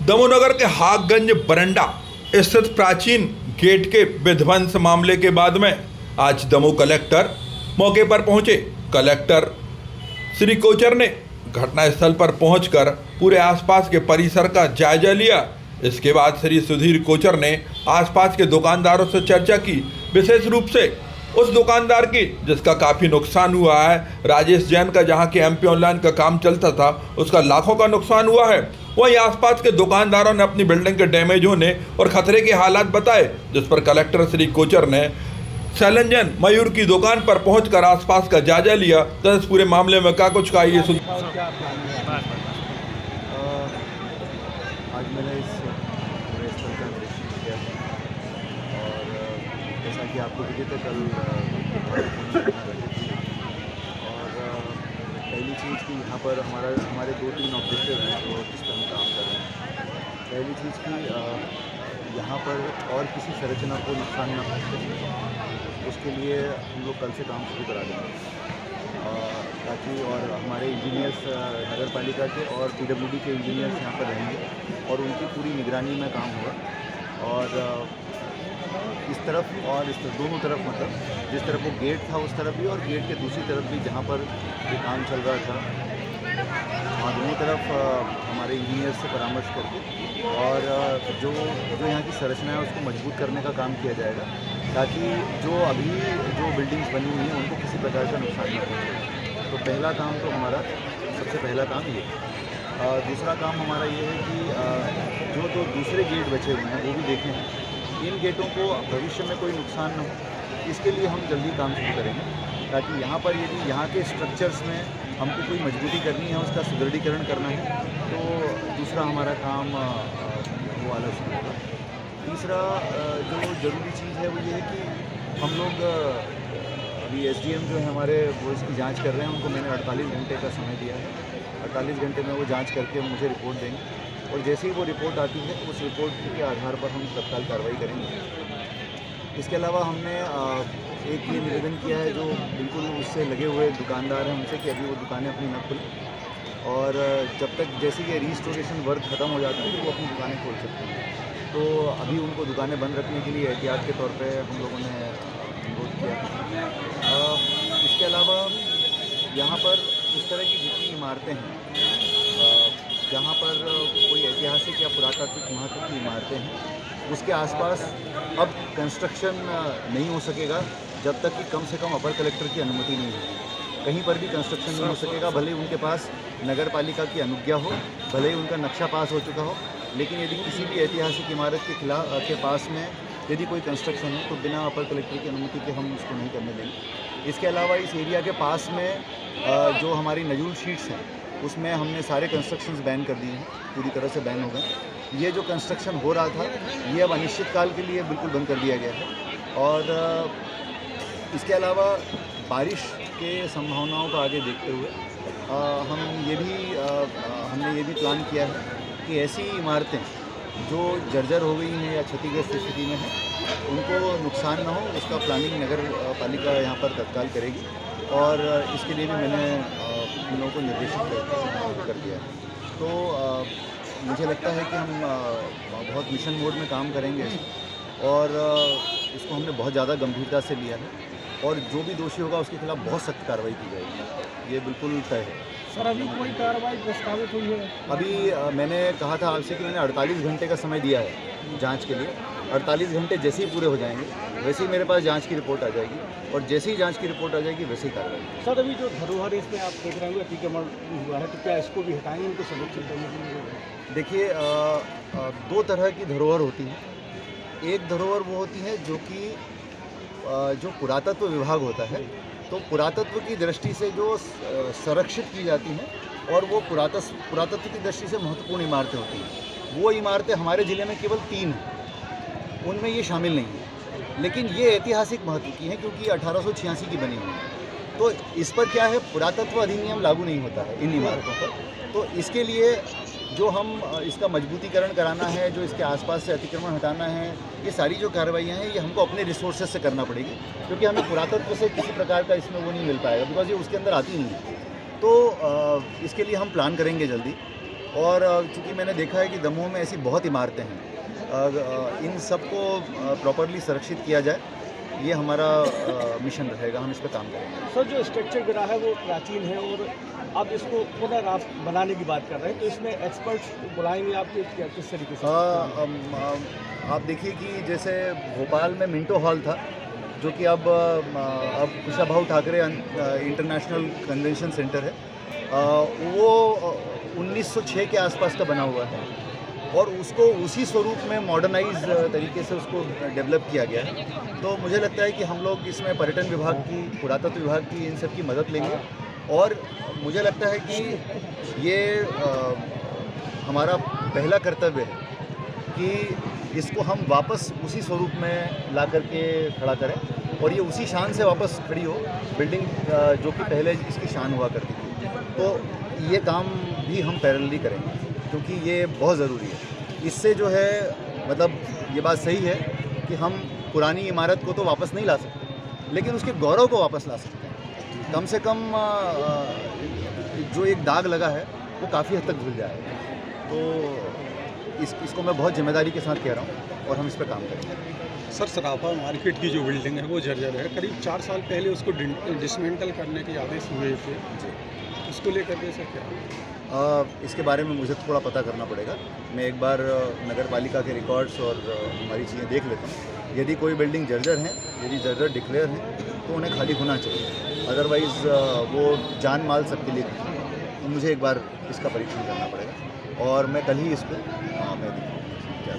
दमोनगर के हाकगंज बरंडा स्थित प्राचीन गेट के विध्वंस मामले के बाद में आज दमोह कलेक्टर मौके पर पहुंचे। कलेक्टर श्री कोचर ने घटनास्थल पर पहुंचकर पूरे आसपास के परिसर का जायजा लिया। इसके बाद श्री सुधीर कोचर ने आसपास के दुकानदारों से चर्चा की, विशेष रूप से उस दुकानदार की जिसका काफ़ी नुकसान हुआ है। राजेश जैन का जहां के एमपी ऑनलाइन का काम चलता था, उसका लाखों का नुकसान हुआ है। वहीं आसपास के दुकानदारों ने अपनी बिल्डिंग के डैमेज होने और खतरे के हालात बताए, जिस पर कलेक्टर श्री कोचर ने शैलंजन मयूर की दुकान पर पहुंचकर आसपास का जायजा लिया। तो इस पूरे मामले में क्या कुछ कहा, ये सुन। आज मैंने इस पूरे स्थल का निरीक्षण किया और जैसा कि आपको विदित है, कल और पहली चीज़ कि यहाँ पर हमारे 2-3 ऑब्जेक्टिव हैं जो जिस पर हम काम कर रहे हैं। पहली चीज़ कि यहाँ पर और किसी संरचना को नुकसान न पहुँचे, उसके लिए हम लोग कल से काम शुरू करा देंगे ताकि और हमारे इंजीनियर्स नगर पालिका के और पीडब्ल्यूडी के इंजीनियर्स यहाँ पर रहेंगे और उनकी पूरी निगरानी में काम होगा। और इस तरफ और इस तरफ, दोनों तरफ, मतलब जिस तरफ वो गेट था उस तरफ भी और गेट के दूसरी तरफ भी जहाँ पर ये काम चल रहा था, वहाँ दोनों तरफ हमारे इंजीनियर्स से परामर्श करके और जो यहाँ की संरचना है उसको मजबूत करने का काम किया जाएगा, ताकि जो बिल्डिंग्स बनी हुई हैं उनको किसी प्रकार का नुकसान न पहुँचे। तो पहला काम तो हमारा, सबसे पहला काम ये। दूसरा काम हमारा ये है कि जो दूसरे गेट बचे हुए हैं वो भी देखें, इन गेटों को भविष्य में कोई नुकसान न हो, इसके लिए हम जल्दी काम शुरू करेंगे, ताकि यहाँ पर यदि यहाँ के स्ट्रक्चर्स में हमको कोई मजबूती करनी है, उसका सुदृढ़ीकरण करना है, तो दूसरा हमारा काम वो वाला शुरू होगा। तीसरा जो ज़रूरी चीज़ है वो ये है कि हम लोग अभी एसडीएम जो है हमारे, वो इसकी जांच कर रहे हैं। उनको मैंने 48 घंटे का समय दिया है। 48 घंटे में वो जांच करके मुझे रिपोर्ट देंगे और जैसे ही वो रिपोर्ट आती है उस रिपोर्ट के आधार पर हम तत्काल कार्रवाई करेंगे। इसके अलावा हमने एक ये निवेदन किया है जो बिल्कुल उससे लगे हुए दुकानदार हैं उनसे, कि अभी वो दुकानें अपनी न खुलें और जब तक जैसे कि रीस्टोरेशन वर्क ख़त्म हो जाता है तो वो अपनी दुकानें खोल सकते हैं। तो अभी उनको दुकानें बंद रखने के लिए एहतियात के तौर पे हम लोगों ने अनुरोध किया। इसके अलावा यहाँ पर इस तरह की जितनी इमारतें हैं जहाँ पर कोई ऐतिहासिक या पुरातात्विक महत्व की इमारतें हैं, उसके आसपास अब कंस्ट्रक्शन नहीं हो सकेगा जब तक कि कम से कम अपर कलेक्टर की अनुमति नहीं होगी। कहीं पर भी कंस्ट्रक्शन नहीं हो सकेगा, भले ही उनके पास नगर पालिका की अनुज्ञा हो, भले ही उनका नक्शा पास हो चुका हो, लेकिन यदि किसी भी ऐतिहासिक इमारत के पास में यदि कोई कंस्ट्रक्शन है तो बिना अपर कलेक्टर की अनुमति के हम उसको नहीं करने देंगे। इसके अलावा इस एरिया के पास में जो हमारी नजूल शीट्स हैं उसमें हमने सारे कंस्ट्रक्शंस बैन कर दिए हैं, पूरी तरह से बैन हो गए। ये जो कंस्ट्रक्शन हो रहा था ये अब अनिश्चित काल के लिए बिल्कुल बंद कर दिया गया है। और इसके अलावा बारिश के संभावनाओं को आगे देखते हुए हमने ये भी प्लान किया है कि ऐसी इमारतें जो जर्जर हो गई हैं या क्षतिग्रस्त स्थिति में हैं उनको नुकसान न हो, उसका प्लानिंग नगर पालिका यहाँ पर तत्काल करेगी। और इसके लिए भी मैंने इन लोगों को निर्देशित कर दिया है। तो मुझे लगता है कि हम बहुत मिशन मोड में काम करेंगे और इसको हमने बहुत ज़्यादा गंभीरता से लिया है और जो भी दोषी होगा उसके खिलाफ बहुत सख्त कार्रवाई की जाएगी, ये बिल्कुल तय है। सर, अभी कोई कार्रवाई प्रस्तावित हुई है? अभी मैंने कहा था आपसे कि मैंने 48 घंटे का समय दिया है जांच के लिए। 48 घंटे जैसे ही पूरे हो जाएंगे वैसे ही मेरे पास जांच की रिपोर्ट आ जाएगी और जैसे ही जांच की रिपोर्ट आ जाएगी वैसे ही कार्रवाई। सर, अभी जो धरोहर इसमें आप देख रहे होंगे अतिक्रमण हुआ है, तो क्या इसको भी हटाएंगे, इनको संरक्षित करने के लिए? देखिए, 2 तरह की धरोहर होती है। एक धरोहर वो होती है जो पुरातत्व विभाग होता है, तो पुरातत्व की दृष्टि से जो संरक्षित की जाती हैं और वो पुरातत्व की दृष्टि से महत्वपूर्ण इमारतें होती हैं, वो इमारतें हमारे ज़िले में केवल 3 हैं, उनमें ये शामिल नहीं है। लेकिन ये ऐतिहासिक महत्व की हैं क्योंकि 1886 की बनी हुई है, तो इस पर क्या है, पुरातत्व अधिनियम लागू नहीं होता है इन इमारतों पर। तो इसके लिए जो हम इसका मजबूतीकरण कराना है, जो इसके आसपास से अतिक्रमण हटाना है, ये सारी जो कार्रवाइयाँ हैं ये हमको अपने रिसोर्सेज से करना पड़ेगी, क्योंकि हमें पुरातत्व से किसी प्रकार का इसमें वो नहीं मिल पाएगा, बिकॉज ये उसके अंदर आती नहीं है। तो इसके लिए हम प्लान करेंगे जल्दी और चूँकि मैंने देखा है कि दमोह में ऐसी बहुत इमारतें हैं, इन सबको प्रॉपरली संरक्षित किया जाए, ये हमारा मिशन रहेगा। हम इस पर काम करेंगे। सर, जो स्ट्रक्चर गिरा है वो प्राचीन है और आप इसको पुनः आप बनाने की बात कर रहे हैं, तो इसमें एक्सपर्ट्स बुलाएंगे आपके किस तरीके से? आप देखिए कि जैसे भोपाल में मिंटो हॉल था, जो कि अब Kushabhau Thackeray international convention centre है, वो 1906 के आसपास का बना हुआ है और उसको उसी स्वरूप में मॉडर्नाइज तरीके से उसको डेवलप किया गया है। तो मुझे लगता है कि हम लोग इसमें पर्यटन विभाग की, पुरातत्व विभाग की, इन सब की मदद लेंगे और मुझे लगता है कि ये हमारा पहला कर्तव्य है कि इसको हम वापस उसी स्वरूप में ला करके खड़ा करें और ये उसी शान से वापस खड़ी हो, बिल्डिंग जो कि पहले इसकी शान हुआ करती थी। तो ये काम भी हम पैरेलली करेंगे क्योंकि ये बहुत ज़रूरी है। इससे जो है, मतलब ये बात सही है कि हम पुरानी इमारत को तो वापस नहीं ला सकते, लेकिन उसके गौरव को वापस ला सकते हैं। कम से कम जो एक दाग लगा है वो काफ़ी हद तक धुल जाएगा। तो इसको मैं बहुत जिम्मेदारी के साथ कह रहा हूँ और हम इस पर काम करेंगे। सर, सराफा मार्केट की जो बिल्डिंग है वो जर्जर है। करीब 4 साल पहले उसको डिसमेंटल करने के आदेश हुए थे, उसको लेकर के सर क्या? इसके बारे में मुझे थोड़ा पता करना पड़ेगा। मैं एक बार नगर पालिका के रिकॉर्ड्स और हमारी चीज़ें देख लेता हूँ। यदि कोई बिल्डिंग जर्जर है, यदि जर्जर डिक्लेयर है, तो उन्हें खाली होना चाहिए। अदरवाइज़ वो जान माल सबके लिए तो मुझे एक बार इसका परीक्षण करना पड़ेगा और मैं कल ही इसको मैं दिखाऊँगा क्या